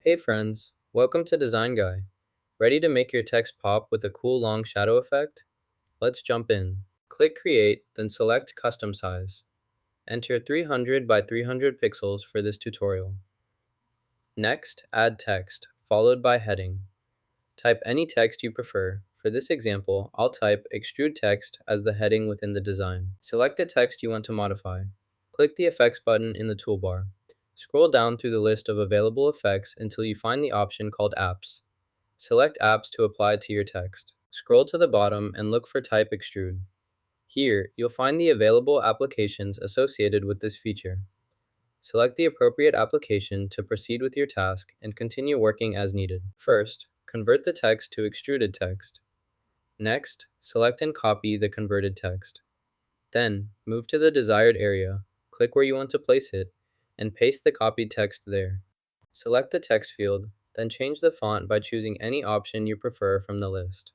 Hey friends, welcome to Design Guy. Ready to make your text pop with a cool long shadow effect? Let's jump in. Click Create, then select Custom Size. Enter 300 by 300 pixels for this tutorial. Next, add text, followed by heading. Type any text you prefer. For this example, I'll type Extrude Text as the heading within the design. Select the text you want to modify. Click the Effects button in the toolbar. Scroll down through the list of available effects until you find the option called Apps. Select Apps to apply to your text. Scroll to the bottom and look for Type Extrude. Here, you'll find the available applications associated with this feature. Select the appropriate application to proceed with your task and continue working as needed. First, convert the text to extruded text. Next, select and copy the converted text. Then, move to the desired area, click where you want to place it, and paste the copied text there. Select the text field, then change the font by choosing any option you prefer from the list.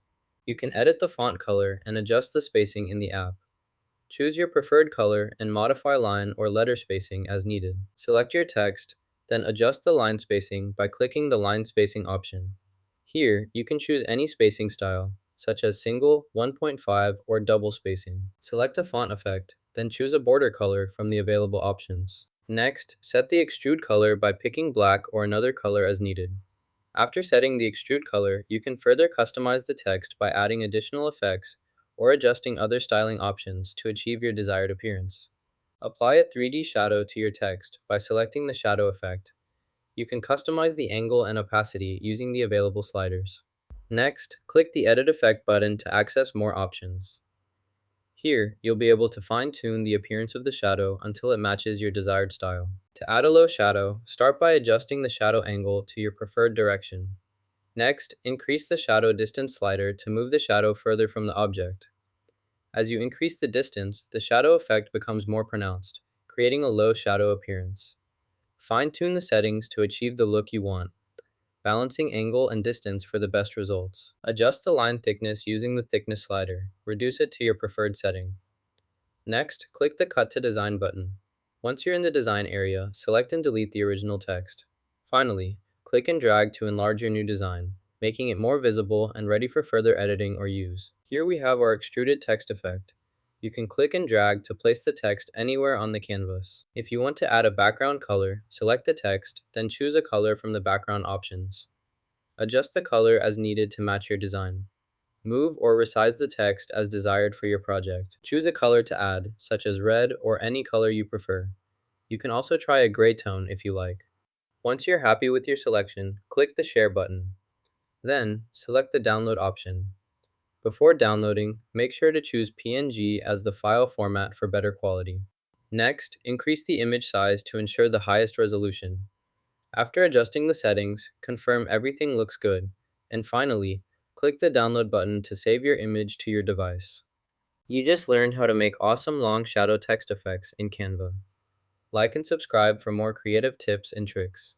You can edit the font color and adjust the spacing in the app. Choose your preferred color and modify line or letter spacing as needed. Select your text, then adjust the line spacing by clicking the line spacing option. Here, you can choose any spacing style, such as single, 1.5, or double spacing. Select a font effect, then choose a border color from the available options. Next, set the extrude color by picking black or another color as needed. After setting the extrude color, you can further customize the text by adding additional effects or adjusting other styling options to achieve your desired appearance. Apply a 3D shadow to your text by selecting the shadow effect. You can customize the angle and opacity using the available sliders. Next, click the Edit Effect button to access more options. Here, you'll be able to fine-tune the appearance of the shadow until it matches your desired style. To add a low shadow, start by adjusting the shadow angle to your preferred direction. Next, increase the shadow distance slider to move the shadow further from the object. As you increase the distance, the shadow effect becomes more pronounced, creating a low shadow appearance. Fine-tune the settings to achieve the look you want, balancing angle and distance for the best results. Adjust the line thickness using the thickness slider. Reduce it to your preferred setting. Next, click the Cut to Design button. Once you're in the design area, select and delete the original text. Finally, click and drag to enlarge your new design, making it more visible and ready for further editing or use. Here we have our extruded text effect. You can click and drag to place the text anywhere on the canvas. If you want to add a background color, select the text, then choose a color from the background options. Adjust the color as needed to match your design. Move or resize the text as desired for your project. Choose a color to add, such as red or any color you prefer. You can also try a gray tone if you like. Once you're happy with your selection, click the Share button. Then, select the Download option. Before downloading, make sure to choose PNG as the file format for better quality. Next, increase the image size to ensure the highest resolution. After adjusting the settings, confirm everything looks good, and finally, click the Download button to save your image to your device. You just learned how to make awesome long shadow text effects in Canva. Like and subscribe for more creative tips and tricks.